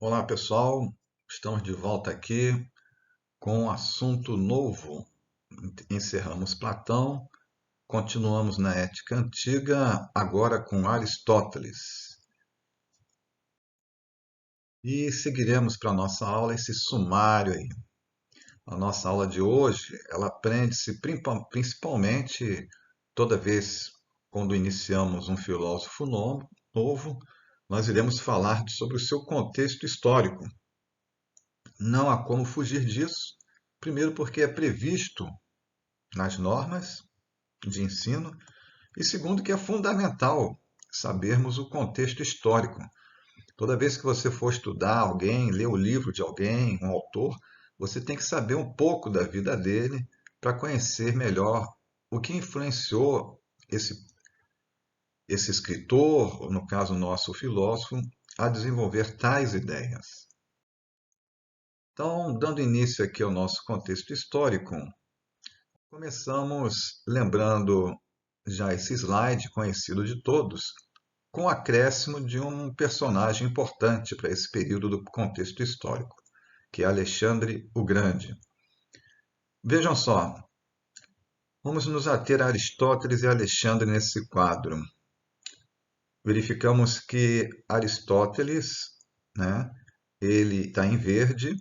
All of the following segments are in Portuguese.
Olá, pessoal. Estamos de volta aqui com um assunto novo. Encerramos Platão, continuamos na Ética Antiga, agora com Aristóteles. E seguiremos para a nossa aula esse sumário aí. A nossa aula de hoje, ela prende-se principalmente toda vez quando iniciamos um filósofo novo, nós iremos falar sobre o seu contexto histórico. Não há como fugir disso. Primeiro, porque é previsto nas normas de ensino, e segundo, que é fundamental sabermos o contexto histórico. Toda vez que você for estudar alguém, ler o livro de alguém, um autor, você tem que saber um pouco da vida dele para conhecer melhor o que influenciou esse escritor, ou no caso nosso filósofo, a desenvolver tais ideias. Então, dando início aqui ao nosso contexto histórico, começamos lembrando já esse slide conhecido de todos, com o acréscimo de um personagem importante para esse período do contexto histórico, que é Alexandre o Grande. Vejam só, vamos nos ater a Aristóteles e Alexandre nesse quadro. Verificamos que Aristóteles, né, ele está em verde,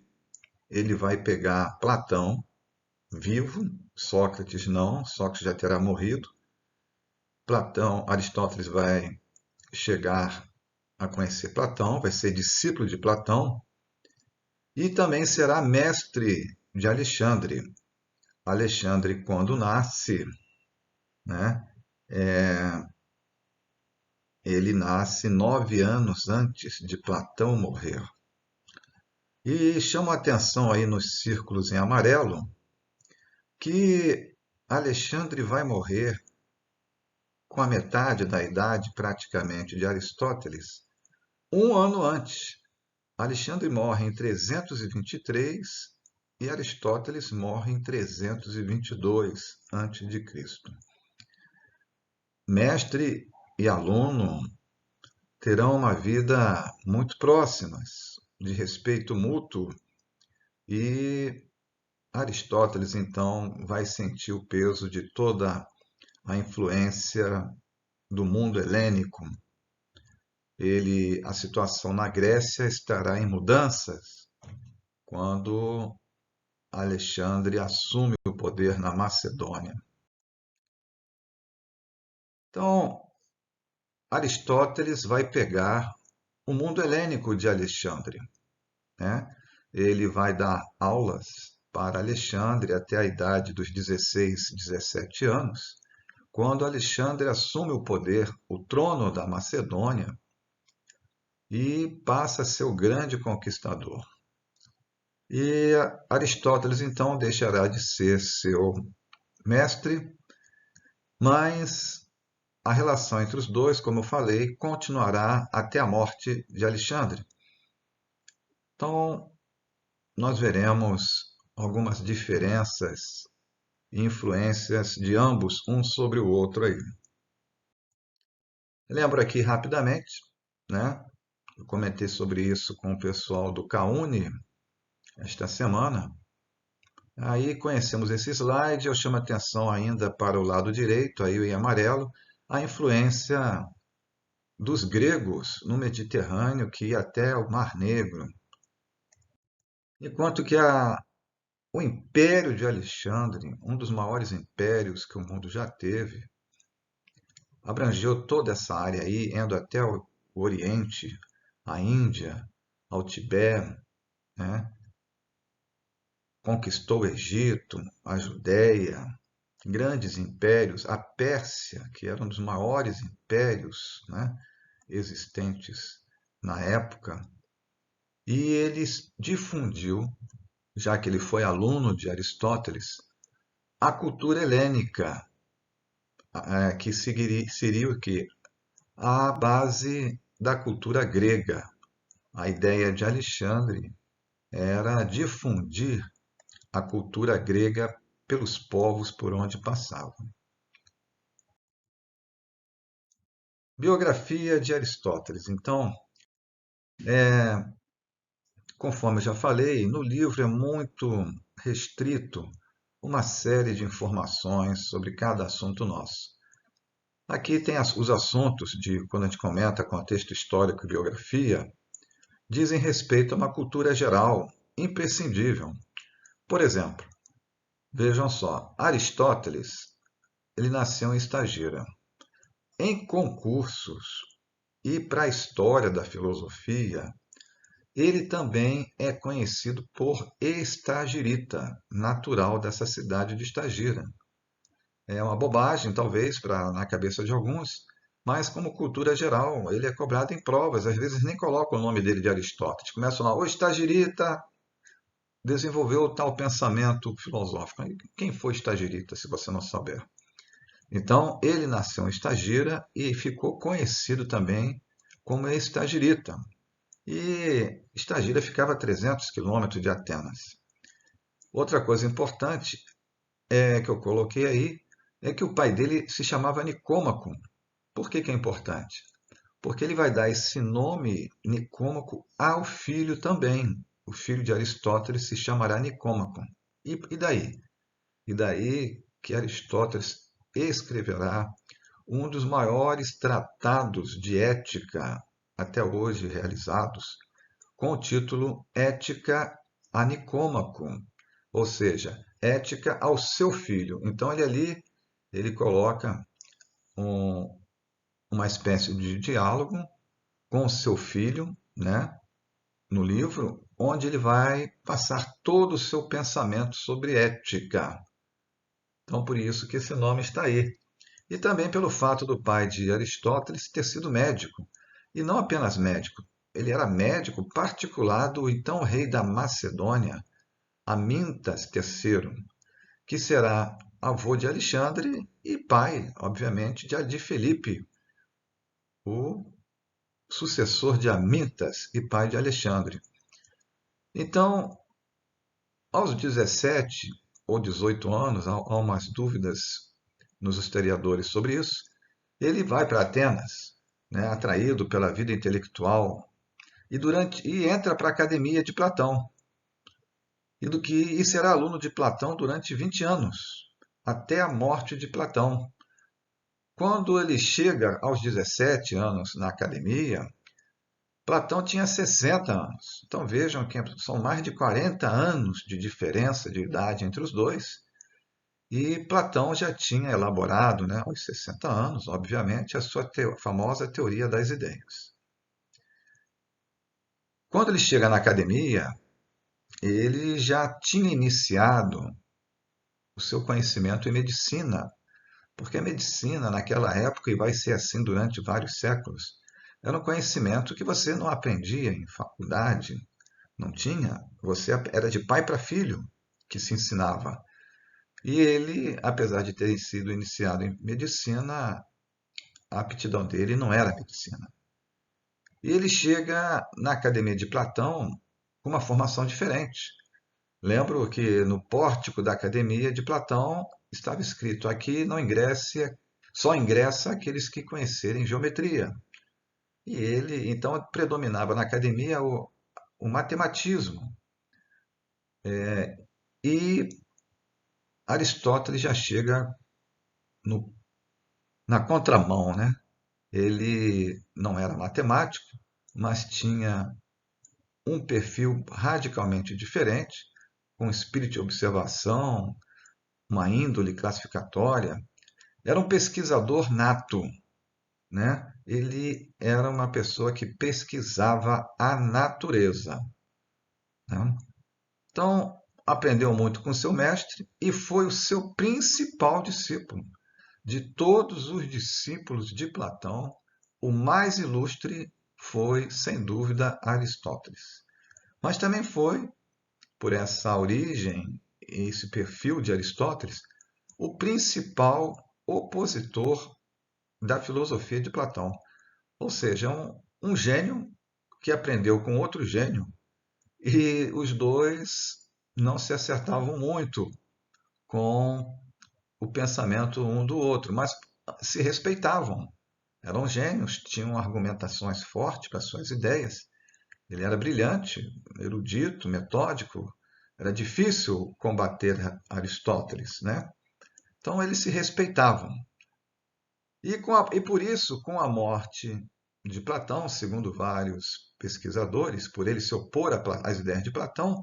ele vai pegar Platão vivo, Sócrates não, Sócrates já terá morrido. Aristóteles vai chegar a conhecer Platão, vai ser discípulo de Platão e também será mestre de Alexandre. Alexandre, quando nasce, né, ele nasce 9 anos antes de Platão morrer. E chama a atenção aí nos círculos em amarelo que Alexandre vai morrer com a metade da idade praticamente de Aristóteles, um ano antes. Alexandre morre em 323 e Aristóteles morre em 322 a.C. Mestre e aluno terão uma vida muito próximas, de respeito mútuo, e Aristóteles então vai sentir o peso de toda a influência do mundo helênico. A situação na Grécia estará em mudanças quando Alexandre assume o poder na Macedônia. Então, Aristóteles vai pegar o mundo helênico de Alexandre, né? Ele vai dar aulas para Alexandre até a idade dos 16, 17 anos, quando Alexandre assume o poder, o trono da Macedônia, e passa a ser o grande conquistador. E Aristóteles, então, deixará de ser seu mestre, mas a relação entre os dois, como eu falei, continuará até a morte de Alexandre. Então, nós veremos algumas diferenças e influências de ambos, um sobre o outro aí. Lembro aqui rapidamente, né? Eu comentei sobre isso com o pessoal do CAUNI esta semana. Aí conhecemos esse slide, eu chamo a atenção ainda para o lado direito, aí em amarelo, a influência dos gregos no Mediterrâneo, que ia até o Mar Negro. Enquanto que o Império de Alexandre, um dos maiores impérios que o mundo já teve, abrangeu toda essa área aí, indo até o Oriente, a Índia, ao Tibete, né? Conquistou o Egito, a Judéia, grandes impérios, a Pérsia, que era um dos maiores impérios, né, existentes na época, e ele difundiu, já que ele foi aluno de Aristóteles, a cultura helênica, que seria o quê? A base da cultura grega. A ideia de Alexandre era difundir a cultura grega pelos povos por onde passavam. Biografia de Aristóteles. Então, conforme eu já falei, no livro é muito restrito uma série de informações sobre cada assunto nosso. Aqui tem os assuntos de, quando a gente comenta contexto histórico e biografia, dizem respeito a uma cultura geral, imprescindível. Por exemplo, vejam só, Aristóteles, ele nasceu em Estagira. Em concursos e para a história da filosofia, ele também é conhecido por Estagirita, natural dessa cidade de Estagira. É uma bobagem, talvez, na cabeça de alguns, mas como cultura geral, ele é cobrado em provas. Às vezes nem colocam o nome dele de Aristóteles. Começam lá, o Estagirita desenvolveu tal pensamento filosófico. Quem foi Estagirita, se você não souber? Então, ele nasceu em Estagira e ficou conhecido também como Estagirita. E Estagira ficava a 300 quilômetros de Atenas. Outra coisa importante que eu coloquei aí é que o pai dele se chamava Nicômaco. Por que que é importante? Porque ele vai dar esse nome Nicômaco ao filho também. O filho de Aristóteles se chamará Nicômaco. E daí? E daí que Aristóteles escreverá um dos maiores tratados de ética até hoje realizados, com o título Ética a Nicômaco, ou seja, ética ao seu filho. Então ele coloca um, uma espécie de diálogo com o seu filho, né, no livro, onde ele vai passar todo o seu pensamento sobre ética. Então, por isso que esse nome está aí. E também pelo fato do pai de Aristóteles ter sido médico. E não apenas médico, ele era médico particular do então rei da Macedônia, Amintas III, que será avô de Alexandre e pai, obviamente, de Felipe, o sucessor de Amintas e pai de Alexandre. Então, aos 17 ou 18 anos, há umas dúvidas nos historiadores sobre isso, ele vai para Atenas, né, atraído pela vida intelectual, e entra para a academia de Platão. E será aluno de Platão durante 20 anos, até a morte de Platão. Quando ele chega aos 17 anos na academia, Platão tinha 60 anos. Então vejam que são mais de 40 anos de diferença de idade entre os dois. E Platão já tinha elaborado, né, aos 60 anos, obviamente, a sua famosa teoria das ideias. Quando ele chega na academia, ele já tinha iniciado o seu conhecimento em medicina, porque a medicina, naquela época, e vai ser assim durante vários séculos, era um conhecimento que você não aprendia em faculdade, não tinha. Você era de pai para filho que se ensinava. E ele, apesar de ter sido iniciado em medicina, a aptidão dele não era medicina. E ele chega na academia de Platão com uma formação diferente. Lembro que no pórtico da academia de Platão estava escrito: aqui não ingresse, só ingressa aqueles que conhecerem geometria. E ele, então, predominava na academia o matematismo. E Aristóteles já chega no, na contramão, né? Ele não era matemático, mas tinha um perfil radicalmente diferente, com espírito de observação, uma índole classificatória. Era um pesquisador nato, né? Ele era uma pessoa que pesquisava a natureza, né? Então, aprendeu muito com seu mestre e foi o seu principal discípulo. De todos os discípulos de Platão, o mais ilustre foi, sem dúvida, Aristóteles. Mas também foi, por essa origem, esse perfil de Aristóteles, o principal opositor da filosofia de Platão. Ou seja, um gênio que aprendeu com outro gênio e os dois não se acertavam muito com o pensamento um do outro, mas se respeitavam. Eram gênios, tinham argumentações fortes para suas ideias Ele era brilhante, erudito, metódico. Era difícil combater Aristóteles, né? Então eles se respeitavam. E por isso, com a morte de Platão, segundo vários pesquisadores, por ele se opor às ideias de Platão,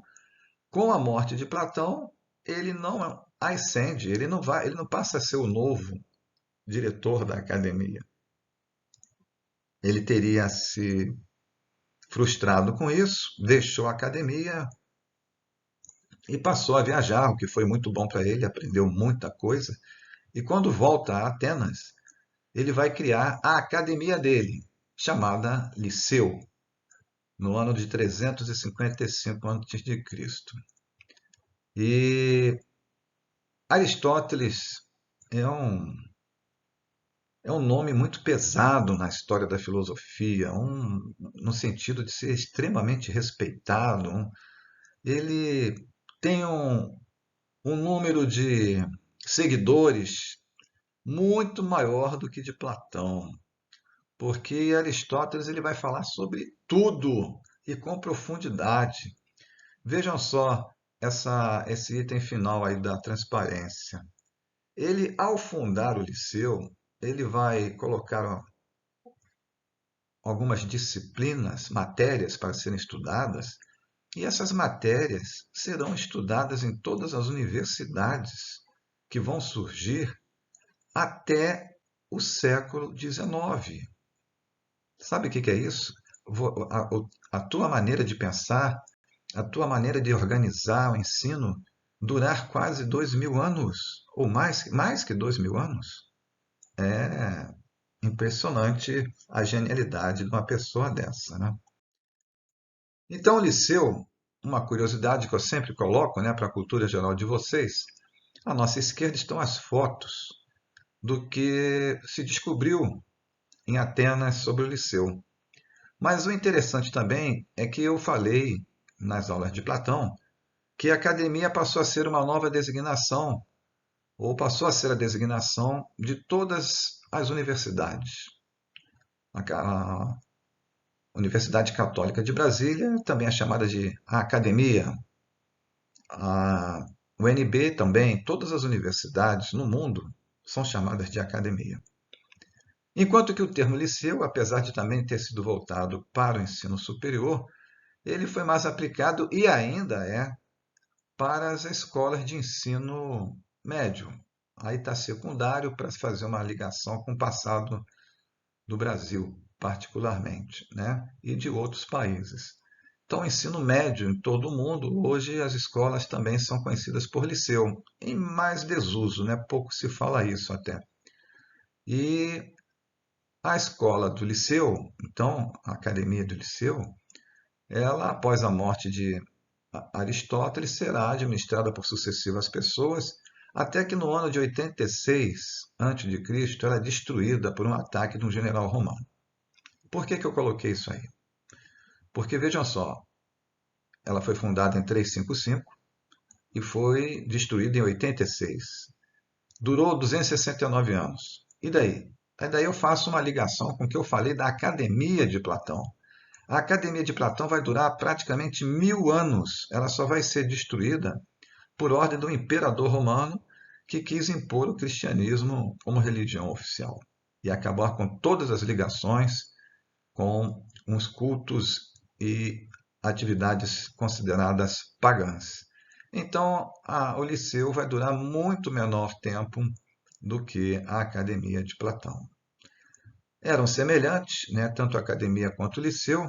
com a morte de Platão, ele não ascende, ele não passa a ser o novo diretor da academia. Ele teria se frustrado com isso, deixou a academia e passou a viajar, o que foi muito bom para ele, aprendeu muita coisa. E quando volta a Atenas, ele vai criar a academia dele, chamada Liceu, no ano de 355 a.C. E Aristóteles é um, é um nome muito pesado na história da filosofia, no sentido de ser extremamente respeitado. Ele tem um número de seguidores muito maior do que de Platão, porque Aristóteles ele vai falar sobre tudo e com profundidade. Vejam só esse item final aí da transparência. Ele, ao fundar o Liceu, ele vai colocar algumas disciplinas, matérias para serem estudadas, e essas matérias serão estudadas em todas as universidades que vão surgir até o século XIX. Sabe o que é isso? A tua maneira de pensar, a tua maneira de organizar o ensino durar quase 2000 anos, ou mais que 2000 anos. É impressionante a genialidade de uma pessoa dessa, né? Então, o liceu, uma curiosidade que eu sempre coloco, né, para a cultura geral de vocês, à nossa esquerda estão as fotos do que se descobriu em Atenas sobre o liceu. Mas o interessante também é que eu falei nas aulas de Platão que a academia passou a ser uma nova designação, ou passou a ser a designação de todas as universidades. A Universidade Católica de Brasília também é chamada de a Academia, a UNB também, todas as universidades no mundo são chamadas de academia. Enquanto que o termo liceu, apesar de também ter sido voltado para o ensino superior, ele foi mais aplicado e ainda é para as escolas de ensino médio. Aí está secundário para fazer uma ligação com o passado do Brasil, particularmente, né? E de outros países. Então, ensino médio em todo o mundo, hoje as escolas também são conhecidas por liceu, em mais desuso, né? Pouco se fala isso até. E a escola do liceu, então, a academia do liceu, ela, após a morte de Aristóteles, será administrada por sucessivas pessoas, até que no ano de 86 a.C. ela é destruída por um ataque de um general romano. Por que eu coloquei isso aí? Porque vejam só, ela foi fundada em 355 e foi destruída em 86. Durou 269 anos. E daí? Daí eu faço uma ligação com o que eu falei da Academia de Platão. A Academia de Platão vai durar praticamente 1000 anos. Ela só vai ser destruída por ordem do imperador romano que quis impor o cristianismo como religião oficial e acabar com todas as ligações com uns cultos e atividades consideradas pagãs. Então, o liceu vai durar muito menor tempo do que a Academia de Platão. Eram semelhantes, né, tanto a academia quanto o liceu,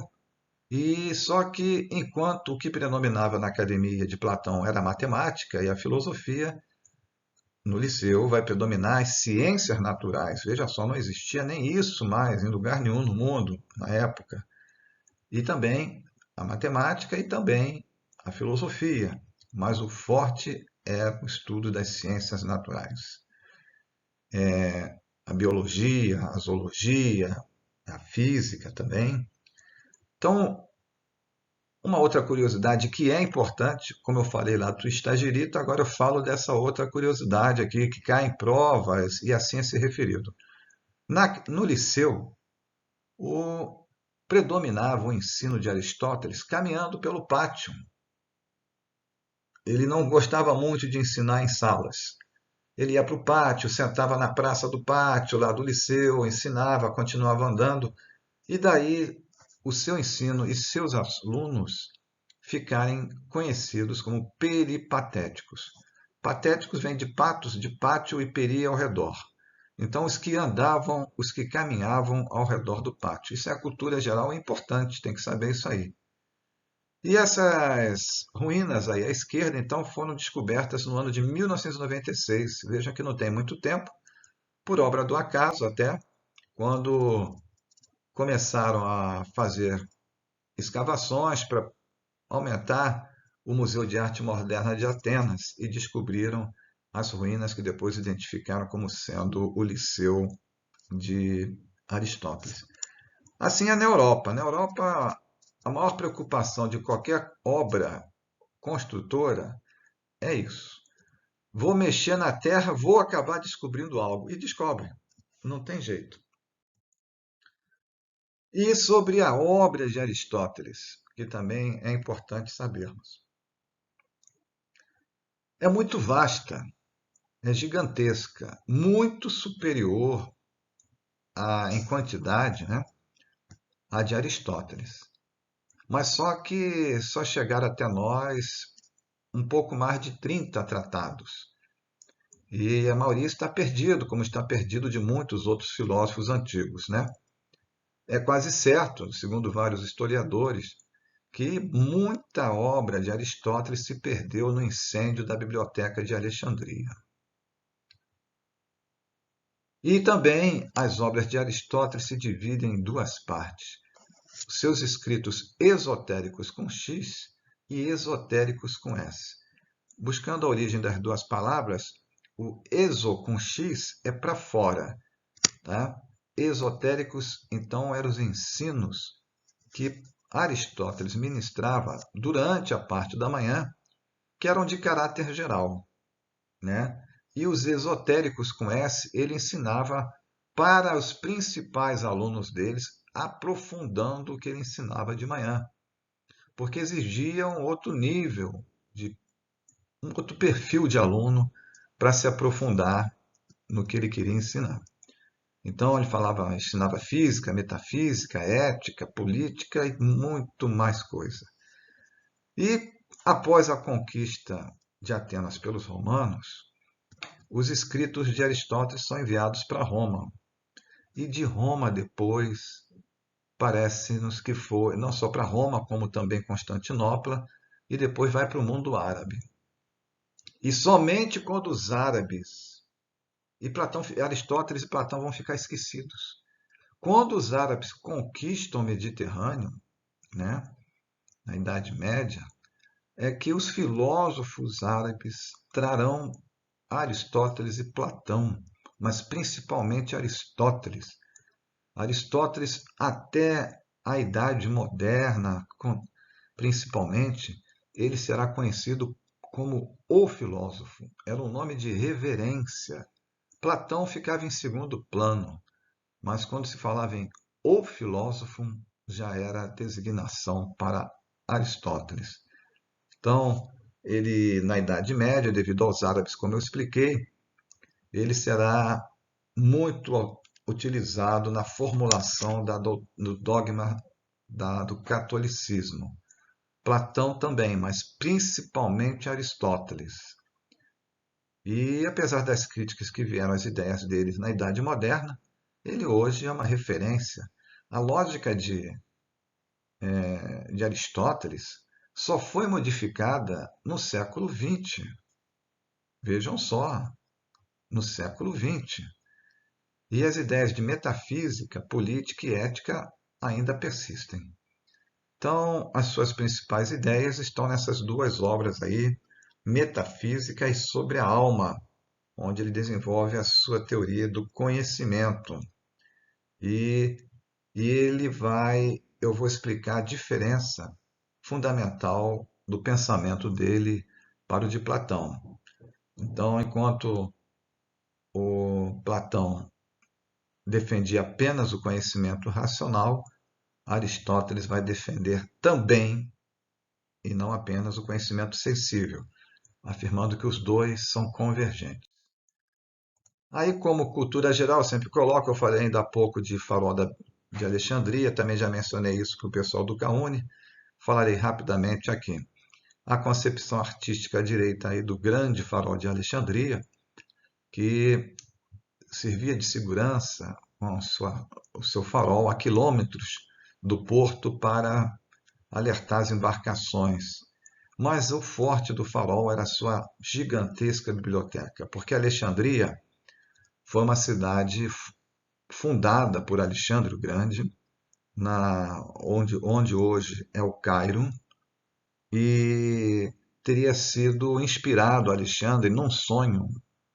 e só que enquanto o que predominava na academia de Platão era a matemática e a filosofia, no liceu vai predominar as ciências naturais. Veja só, não existia nem isso mais em lugar nenhum no mundo na época. E também a matemática e também a filosofia. Mas o forte é o estudo das ciências naturais. A biologia, a zoologia, a física também. Então, uma outra curiosidade que é importante, como eu falei lá do Estagirito, agora eu falo dessa outra curiosidade aqui, que cai em provas e assim é ser referido. No liceu, o predominava o ensino de Aristóteles caminhando pelo pátio. Ele não gostava muito de ensinar em salas. Ele ia para o pátio, sentava na praça do pátio, lá do liceu, ensinava, continuava andando, e daí o seu ensino e seus alunos ficarem conhecidos como peripatéticos. Patéticos vem de patos, de pátio, e peri ao redor. Então, os que andavam, os que caminhavam ao redor do pátio. Isso é a cultura geral, é importante, tem que saber isso aí. E essas ruínas aí à esquerda, então, foram descobertas no ano de 1996. Veja que não tem muito tempo, por obra do acaso até, quando começaram a fazer escavações para aumentar o Museu de Arte Moderna de Atenas e descobriram as ruínas que depois identificaram como sendo o Liceu de Aristóteles. Assim é na Europa. Na Europa, a maior preocupação de qualquer obra construtora é isso. Vou mexer na terra, vou acabar descobrindo algo. E descobre. Não tem jeito. E sobre a obra de Aristóteles, que também é importante sabermos. É muito vasta, é gigantesca, muito superior em quantidade, né, à de Aristóteles. Mas só que só chegaram até nós um pouco mais de 30 tratados. E a maioria está perdido, como está perdido de muitos outros filósofos antigos, né? É quase certo, segundo vários historiadores, que muita obra de Aristóteles se perdeu no incêndio da Biblioteca de Alexandria. E também as obras de Aristóteles se dividem em duas partes: os seus escritos esotéricos com X e esotéricos com S. Buscando a origem das duas palavras, o exo com X é para fora, tá? Esotéricos, então, eram os ensinos que Aristóteles ministrava durante a parte da manhã, que eram de caráter geral, né? E os esotéricos com S, ele ensinava para os principais alunos deles, aprofundando o que ele ensinava de manhã, porque exigia um outro nível, um outro perfil de aluno para se aprofundar no que ele queria ensinar. Então ele ensinava física, metafísica, ética, política e muito mais coisa. E após a conquista de Atenas pelos romanos, os escritos de Aristóteles são enviados para Roma. E de Roma depois, parece-nos que foi não só para Roma, como também Constantinopla, e depois vai para o mundo árabe. E somente quando os árabes Aristóteles e Platão vão ficar esquecidos. Quando os árabes conquistam o Mediterrâneo, né, na Idade Média, é que os filósofos árabes trarão Aristóteles e Platão, mas principalmente Aristóteles. Aristóteles, até a Idade Moderna, principalmente, ele será conhecido como o filósofo. Era um nome de reverência. Platão ficava em segundo plano, mas quando se falava em o filósofo, já era designação para Aristóteles. Então, ele, na Idade Média, devido aos árabes, como eu expliquei, ele será muito utilizado na formulação do dogma do catolicismo. Platão também, mas principalmente Aristóteles. E apesar das críticas que vieram às ideias dele na Idade Moderna, ele hoje é uma referência. A lógica de Aristóteles só foi modificada no século XX. Vejam só, no século XX. E as ideias de metafísica, política e ética ainda persistem. Então, as suas principais ideias estão nessas duas obras aí, Metafísica e Sobre a Alma, onde ele desenvolve a sua teoria do conhecimento. E, eu vou explicar a diferença fundamental do pensamento dele para o de Platão. Então, enquanto o Platão defendia apenas o conhecimento racional, Aristóteles vai defender também, e não apenas, o conhecimento sensível, afirmando que os dois são convergentes. Aí, como cultura geral, sempre coloco, eu falei ainda há pouco de Farol de Alexandria, também já mencionei isso para o pessoal do CAUNI, falarei rapidamente aqui. A concepção artística à direita aí do grande Farol de Alexandria, que servia de segurança com o seu farol a quilômetros do porto para alertar as embarcações. Mas o forte do farol era a sua gigantesca biblioteca, porque Alexandria foi uma cidade fundada por Alexandre o Grande, onde hoje é o Cairo, e teria sido inspirado Alexandre num sonho.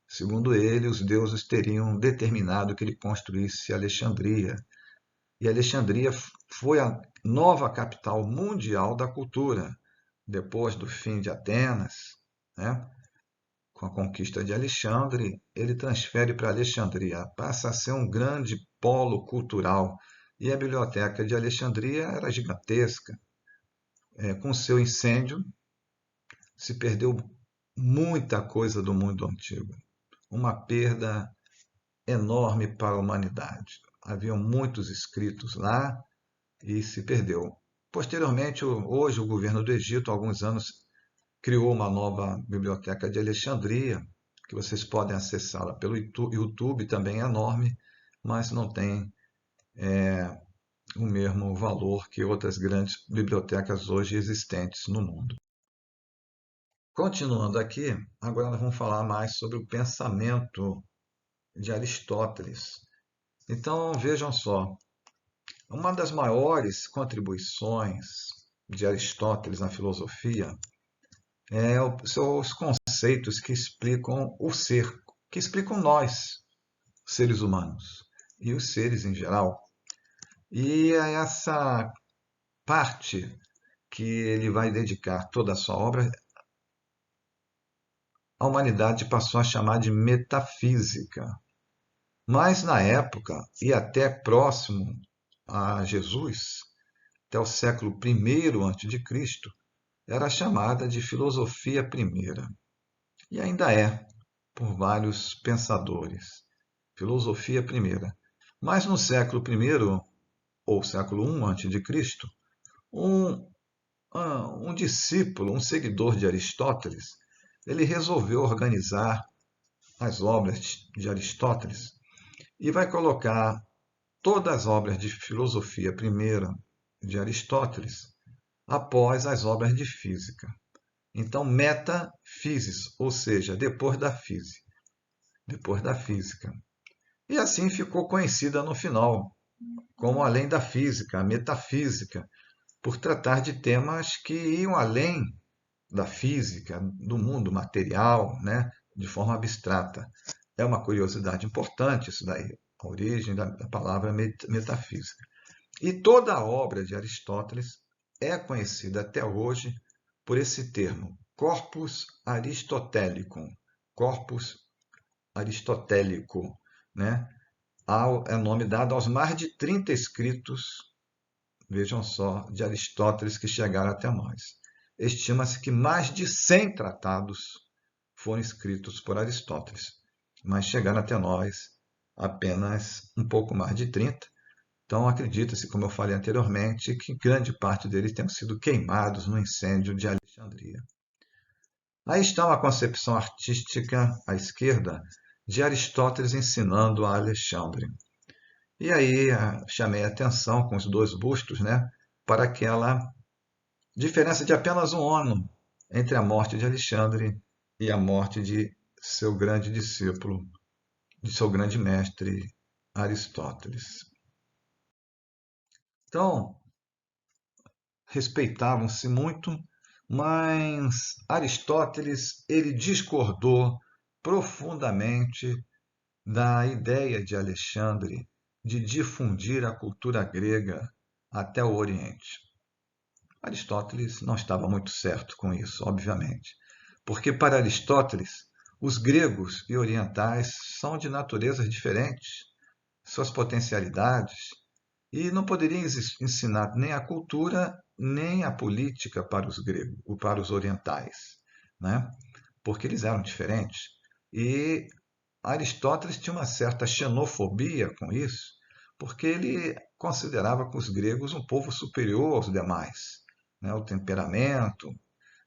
Segundo ele, os deuses teriam determinado que ele construísse Alexandria. E Alexandria foi a nova capital mundial da cultura, depois do fim de Atenas, né? Com a conquista de Alexandre, ele transfere para Alexandria, passa a ser um grande polo cultural. E a biblioteca de Alexandria era gigantesca. Com seu incêndio, se perdeu muita coisa do mundo antigo. Uma perda enorme para a humanidade. Haviam muitos escritos lá e se perdeu. Posteriormente, hoje, o governo do Egito, há alguns anos, criou uma nova biblioteca de Alexandria, que vocês podem acessá-la pelo YouTube, também é enorme, mas não tem o mesmo valor que outras grandes bibliotecas hoje existentes no mundo. Continuando aqui, agora nós vamos falar mais sobre o pensamento de Aristóteles. Então, vejam só, uma das maiores contribuições de Aristóteles na filosofia os seus conceitos que explicam o ser, que explicam nós, seres humanos, e os seres em geral. E é essa parte que ele vai dedicar toda a sua obra, a humanidade passou a chamar de metafísica. Mas na época, e até próximo a Jesus, até o século I a.C., era chamada de filosofia primeira. E ainda é, por vários pensadores. Filosofia primeira. Mas no século I, ou século I a.C., um, um discípulo, um seguidor de Aristóteles, ele resolveu organizar as obras de Aristóteles e vai colocar todas as obras de filosofia primeira de Aristóteles após as obras de física. Então, metaphysis, ou seja, depois da física. E assim ficou conhecida no final, como além da física, a metafísica, por tratar de temas que iam além da física, do mundo material, né, de forma abstrata. É uma curiosidade importante isso daí, a origem da palavra metafísica. E toda a obra de Aristóteles é conhecida até hoje por esse termo, corpus aristotelicum, corpus aristotélico, né? É nome dado aos mais de 30 escritos, vejam só, de Aristóteles que chegaram até nós. Estima-se que mais de 100 tratados foram escritos por Aristóteles, mas chegaram até nós apenas um pouco mais de 30. Então, acredita-se, como eu falei anteriormente, que grande parte deles tenham sido queimados no incêndio de Alexandria. Aí está uma concepção artística à esquerda de Aristóteles ensinando a Alexandre. E aí chamei a atenção com os dois bustos, né, para aquela diferença de apenas um ano entre a morte de Alexandre e a morte de seu grande discípulo, de seu grande mestre Aristóteles. Então, respeitavam-se muito, mas Aristóteles ele discordou profundamente da ideia de Alexandre de difundir a cultura grega até o Oriente. Aristóteles não estava muito certo com isso, obviamente, porque para Aristóteles os gregos e orientais são de naturezas diferentes, suas potencialidades e não poderia ensinar nem a cultura nem a política para os gregos, ou para os orientais, né? Porque eles eram diferentes. E Aristóteles tinha uma certa xenofobia com isso, porque ele considerava que os gregos um povo superior aos demais, né? O temperamento,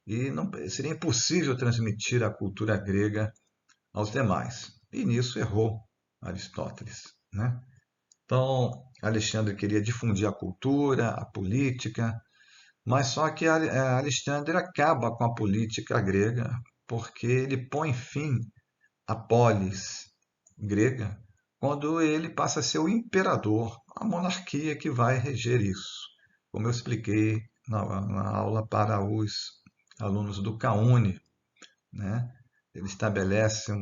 e não, seria impossível transmitir a cultura grega aos demais. E nisso errou Aristóteles, né? Então, Alexandre queria difundir a cultura, a política, mas só que Alexandre acaba com a política grega porque ele põe fim à polis grega quando ele passa a ser o imperador, a monarquia que vai reger isso, como eu expliquei na aula para os alunos do CAUNI, né? Ele estabelece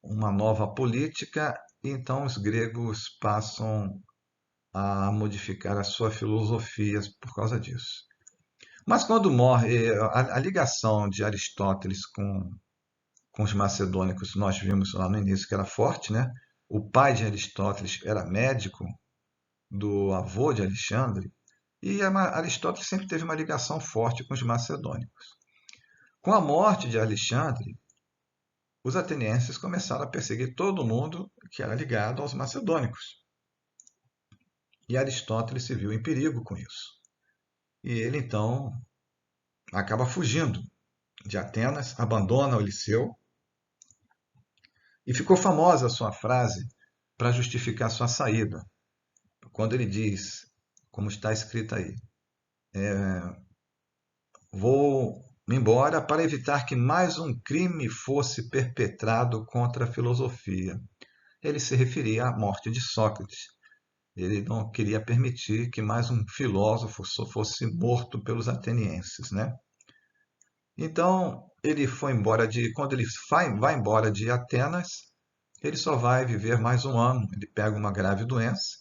uma nova política e então os gregos passam a modificar a sua filosofia por causa disso. Mas quando morre, a ligação de Aristóteles com os macedônicos, nós vimos lá no início que era forte, né? O pai de Aristóteles era médico do avô de Alexandre, e Aristóteles sempre teve uma ligação forte com os macedônicos. Com a morte de Alexandre, os atenienses começaram a perseguir todo mundo que era ligado aos macedônicos. E Aristóteles se viu em perigo com isso. E ele então acaba fugindo de Atenas, abandona o Liceu e ficou famosa a sua frase para justificar sua saída, quando ele diz, como está escrito aí, vou embora para evitar que mais um crime fosse perpetrado contra a filosofia. Ele se referia à morte de Sócrates. Ele não queria permitir que mais um filósofo fosse morto pelos atenienses, né? Então, ele foi embora quando ele vai embora de Atenas, ele só vai viver mais um ano. Ele pega uma grave doença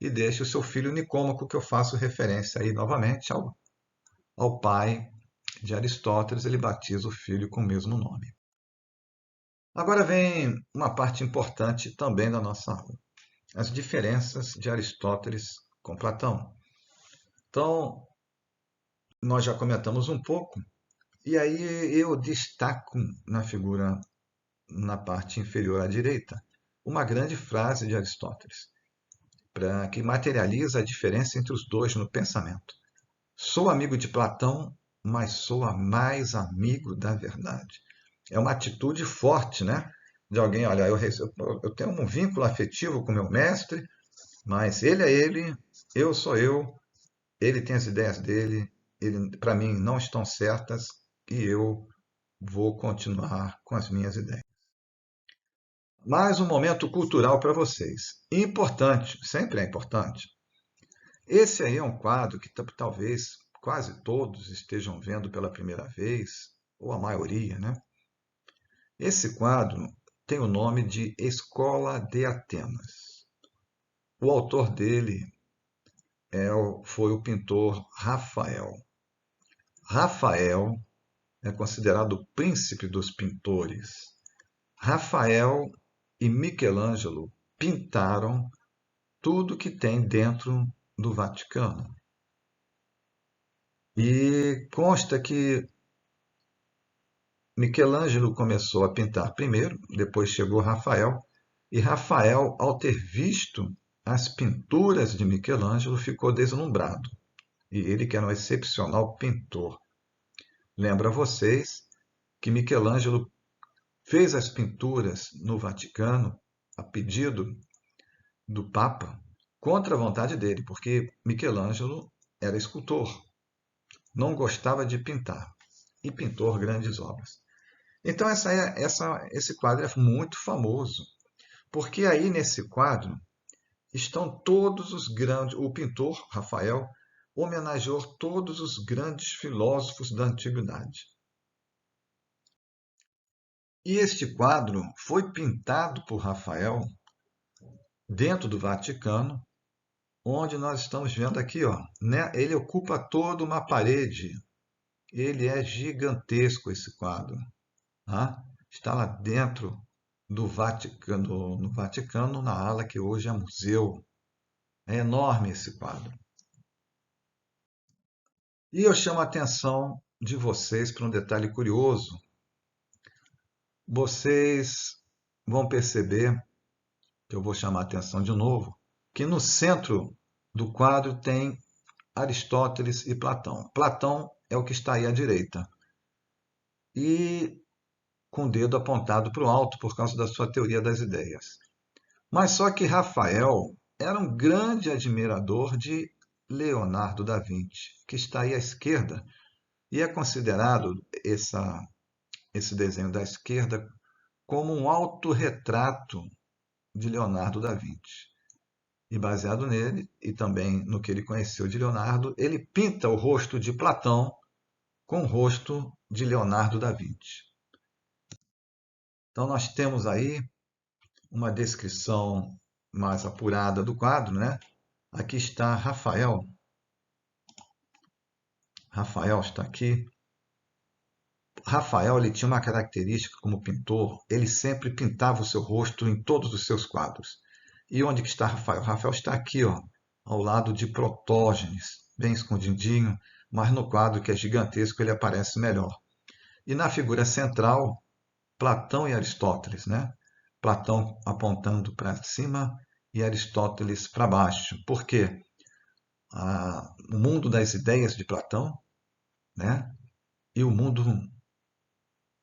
e deixa o seu filho Nicômaco, que eu faço referência aí novamente ao pai de Aristóteles, ele batiza o filho com o mesmo nome. Agora vem uma parte importante também da nossa aula, as diferenças de Aristóteles com Platão. Então, nós já comentamos um pouco, e aí eu destaco na parte inferior à direita, uma grande frase de Aristóteles, que materializa a diferença entre os dois no pensamento. Sou amigo de Platão, mas sou mais amigo da verdade. É uma atitude forte, né? De alguém, olha, eu tenho um vínculo afetivo com meu mestre, mas ele é ele, eu sou eu, ele tem as ideias dele, ele, para mim, não estão certas e eu vou continuar com as minhas ideias. Mais um momento cultural para vocês. Importante, sempre é importante. Esse aí é um quadro que talvez quase todos estejam vendo pela primeira vez, ou a maioria, né? Esse quadro tem o nome de Escola de Atenas. O autor dele foi o pintor Rafael. Rafael é considerado o príncipe dos pintores. Rafael e Michelangelo pintaram tudo que tem dentro do Vaticano. E consta que Michelangelo começou a pintar primeiro, depois chegou Rafael, e Rafael, ao ter visto as pinturas de Michelangelo, ficou deslumbrado. E ele, que era um excepcional pintor. Lembra vocês que Michelangelo fez as pinturas no Vaticano a pedido do Papa contra a vontade dele, porque Michelangelo era escultor, não gostava de pintar e pintou grandes obras. Então esse quadro é muito famoso, porque aí nesse quadro estão todos os grandes, o pintor Rafael homenageou todos os grandes filósofos da antiguidade. E este quadro foi pintado por Rafael dentro do Vaticano, onde nós estamos vendo aqui, ó, né? Ele ocupa toda uma parede. Ele é gigantesco esse quadro, tá? Está lá dentro do Vaticano, no Vaticano, na ala que hoje é museu. É enorme esse quadro. E eu chamo a atenção de vocês para um detalhe curioso. Vocês vão perceber, que eu vou chamar a atenção de novo, que no centro do quadro tem Aristóteles e Platão. Platão é o que está aí à direita. E com o dedo apontado para o alto por causa da sua teoria das ideias. Mas só que Rafael era um grande admirador de Leonardo da Vinci, que está aí à esquerda, e é considerado esse desenho da esquerda como um autorretrato de Leonardo da Vinci. E baseado nele, e também no que ele conheceu de Leonardo, ele pinta o rosto de Platão com o rosto de Leonardo da Vinci. Então nós temos aí uma descrição mais apurada do quadro, né? Aqui está Rafael. Rafael está aqui. Rafael ele tinha uma característica como pintor, ele sempre pintava o seu rosto em todos os seus quadros. E onde que está Rafael? Rafael está aqui, ó, ao lado de Protógenes, bem escondidinho, mas no quadro que é gigantesco ele aparece melhor. E na figura central, Platão e Aristóteles, né? Platão apontando para cima e Aristóteles para baixo. Por quê? O mundo das ideias de Platão, né? E o mundo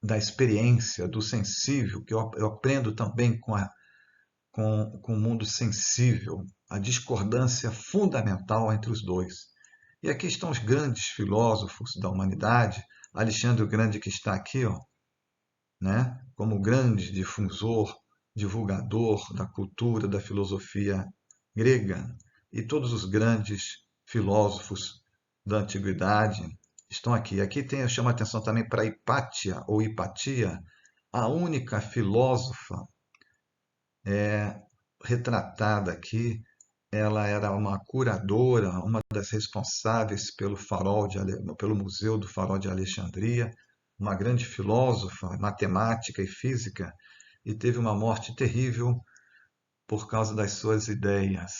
da experiência, do sensível, que eu aprendo também com o mundo sensível, a discordância fundamental entre os dois. E aqui estão os grandes filósofos da humanidade, Alexandre o Grande que está aqui, ó, né? Como grande difusor, divulgador da cultura, da filosofia grega, e todos os grandes filósofos da antiguidade estão aqui. Aqui tem, eu chamo a atenção também para Hipátia, ou Hipatia, a única filósofa retratada aqui. Ela era uma curadora, uma das responsáveis pelo Museu do Farol de Alexandria, uma grande filósofa, matemática e física, e teve uma morte terrível por causa das suas ideias.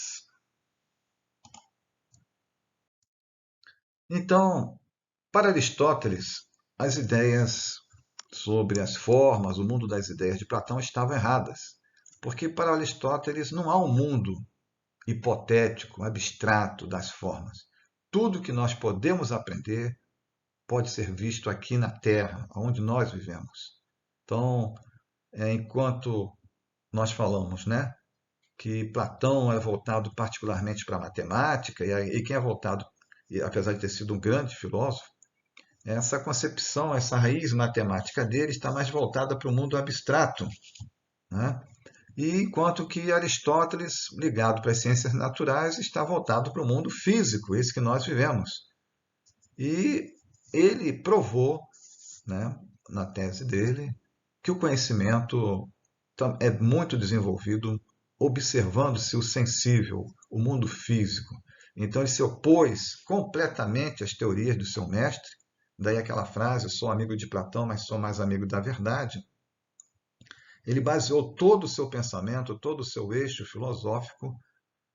Então, para Aristóteles, as ideias sobre as formas, o mundo das ideias de Platão estavam erradas, porque para Aristóteles não há um mundo hipotético, abstrato das formas. Tudo que nós podemos aprender pode ser visto aqui na Terra, onde nós vivemos. Então, enquanto nós falamos, né, que Platão é voltado particularmente para a matemática, e quem é voltado, apesar de ter sido um grande filósofo, essa concepção, essa raiz matemática dele está mais voltada para o mundo abstrato, né? E enquanto que Aristóteles, ligado para as ciências naturais, está voltado para o mundo físico, esse que nós vivemos. E ele provou, né, na tese dele, que o conhecimento é muito desenvolvido observando-se o sensível, o mundo físico. Então ele se opôs completamente às teorias do seu mestre, daí aquela frase, eu sou amigo de Platão, mas sou mais amigo da verdade. Ele baseou todo o seu pensamento, todo o seu eixo filosófico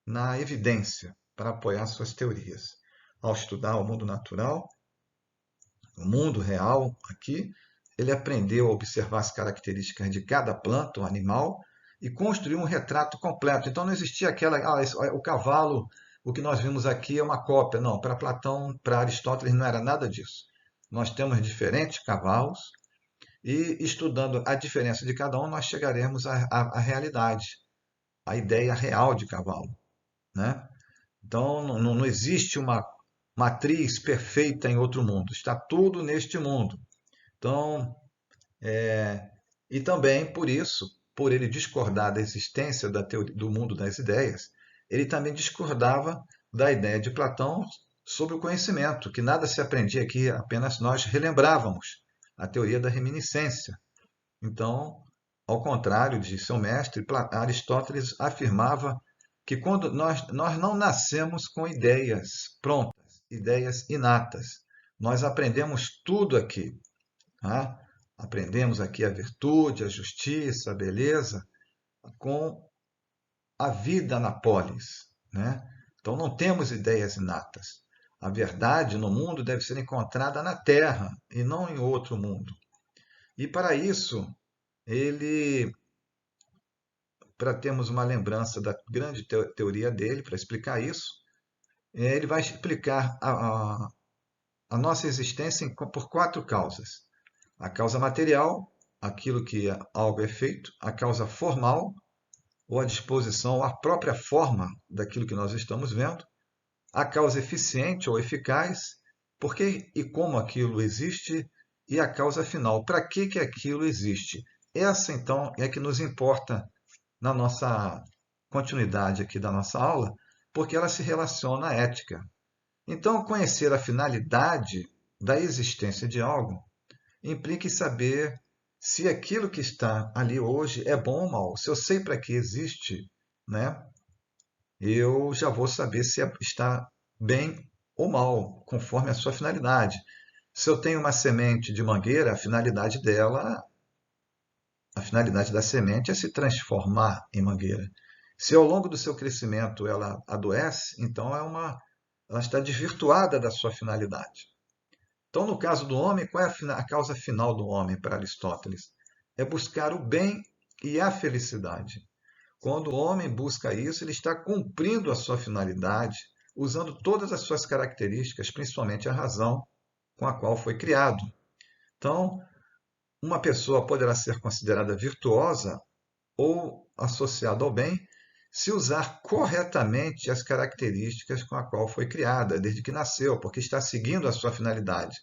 na evidência para apoiar suas teorias. Ao estudar o mundo natural, o mundo real aqui, ele aprendeu a observar as características de cada planta ou animal e construiu um retrato completo. Então não existia aquela, o cavalo, o que nós vimos aqui é uma cópia. Não, para Platão, para Aristóteles não era nada disso. Nós temos diferentes cavalos e estudando a diferença de cada um, nós chegaremos à realidade, à ideia real de cavalo, né? Então não existe uma matriz perfeita em outro mundo, está tudo neste mundo. Então, e também por isso, por ele discordar da existência da teoria, do mundo das ideias, ele também discordava da ideia de Platão sobre o conhecimento, que nada se aprendia aqui, apenas nós relembrávamos a teoria da reminiscência. Então, ao contrário de seu mestre, Aristóteles afirmava que quando nós não nascemos com ideias prontas, ideias inatas, nós aprendemos tudo aqui. Tá? Aprendemos aqui a virtude, a justiça, a beleza, com a vida na polis, né? Então não temos ideias inatas. A verdade no mundo deve ser encontrada na Terra e não em outro mundo. E para isso, ele, para termos uma lembrança da grande teoria dele, para explicar isso, ele vai explicar a nossa existência por quatro causas. A causa material, aquilo que algo é feito, a causa formal, ou a disposição, ou a própria forma daquilo que nós estamos vendo, a causa eficiente ou eficaz, por que e como aquilo existe, e a causa final, para que aquilo existe. Essa, então, é que nos importa na nossa continuidade aqui da nossa aula, porque ela se relaciona à ética. Então, conhecer a finalidade da existência de algo implica em saber se aquilo que está ali hoje é bom ou mal. Se eu sei para que existe, né, eu já vou saber se está bem ou mal, conforme a sua finalidade. Se eu tenho uma semente de mangueira, a finalidade da semente é se transformar em mangueira. Se ao longo do seu crescimento ela adoece, então ela está desvirtuada da sua finalidade. Então, no caso do homem, qual é a causa final do homem para Aristóteles? É buscar o bem e a felicidade. Quando o homem busca isso, ele está cumprindo a sua finalidade, usando todas as suas características, principalmente a razão com a qual foi criado. Então, uma pessoa poderá ser considerada virtuosa ou associada ao bem se usar corretamente as características com a qual foi criada, desde que nasceu, porque está seguindo a sua finalidade.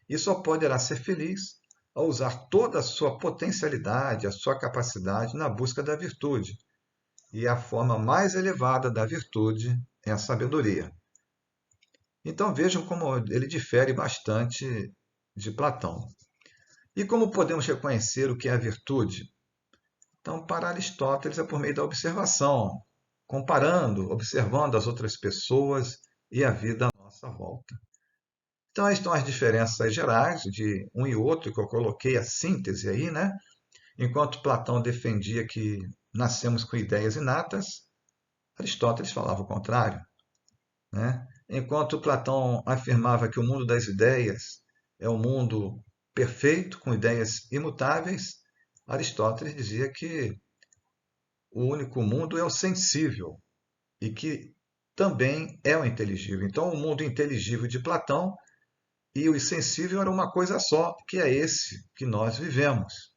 E só poderá ser feliz ao usar toda a sua potencialidade, a sua capacidade na busca da virtude. E a forma mais elevada da virtude é a sabedoria. Então vejam como ele difere bastante de Platão. E como podemos reconhecer o que é a virtude? Então, para Aristóteles, é por meio da observação, comparando, observando as outras pessoas e a vida à nossa volta. Então, aí estão as diferenças gerais de um e outro, que eu coloquei a síntese aí, né? Enquanto Platão defendia que nascemos com ideias inatas, Aristóteles falava o contrário, né? Enquanto Platão afirmava que o mundo das ideias é um mundo perfeito, com ideias imutáveis, Aristóteles dizia que o único mundo é o sensível e que também é o inteligível. Então, o mundo inteligível de Platão e o sensível era uma coisa só, que é esse que nós vivemos.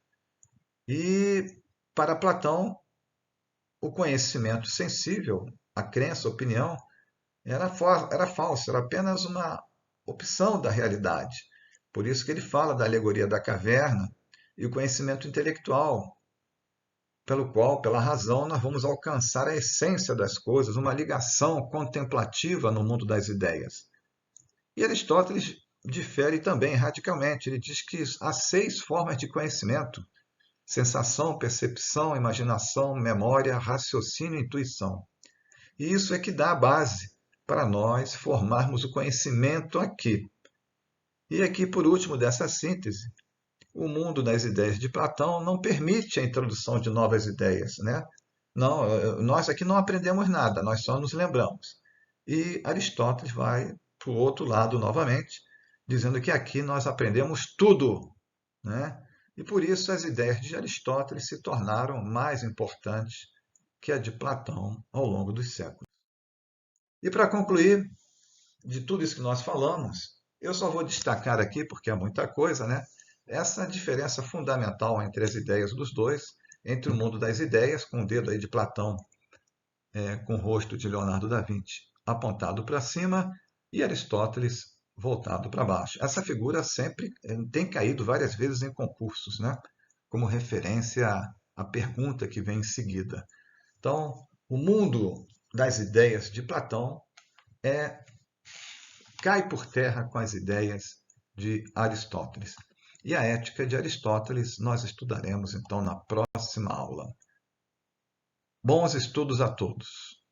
E para Platão, o conhecimento sensível, a crença, a opinião, era falso, era apenas uma opção da realidade. Por isso que ele fala da alegoria da caverna e o conhecimento intelectual, pelo qual, pela razão, nós vamos alcançar a essência das coisas, uma ligação contemplativa no mundo das ideias. E Aristóteles difere também radicalmente. Ele diz que há 6 formas de conhecimento: sensação, percepção, imaginação, memória, raciocínio e intuição. E isso é que dá a base para nós formarmos o conhecimento aqui. E aqui, por último, dessa síntese, o mundo das ideias de Platão não permite a introdução de novas ideias, né? Não, nós aqui não aprendemos nada, nós só nos lembramos. E Aristóteles vai para o outro lado novamente, dizendo que aqui nós aprendemos tudo, né? E por isso as ideias de Aristóteles se tornaram mais importantes que a de Platão ao longo dos séculos. E para concluir, de tudo isso que nós falamos, eu só vou destacar aqui, porque é muita coisa, né? Essa diferença fundamental entre as ideias dos dois, entre o mundo das ideias, com o dedo aí de Platão, com o rosto de Leonardo da Vinci apontado para cima, e Aristóteles voltado para baixo. Essa figura sempre tem caído várias vezes em concursos, né? Como referência à pergunta que vem em seguida. Então, o mundo das ideias de Platão cai por terra com as ideias de Aristóteles. E a ética de Aristóteles nós estudaremos então na próxima aula. Bons estudos a todos!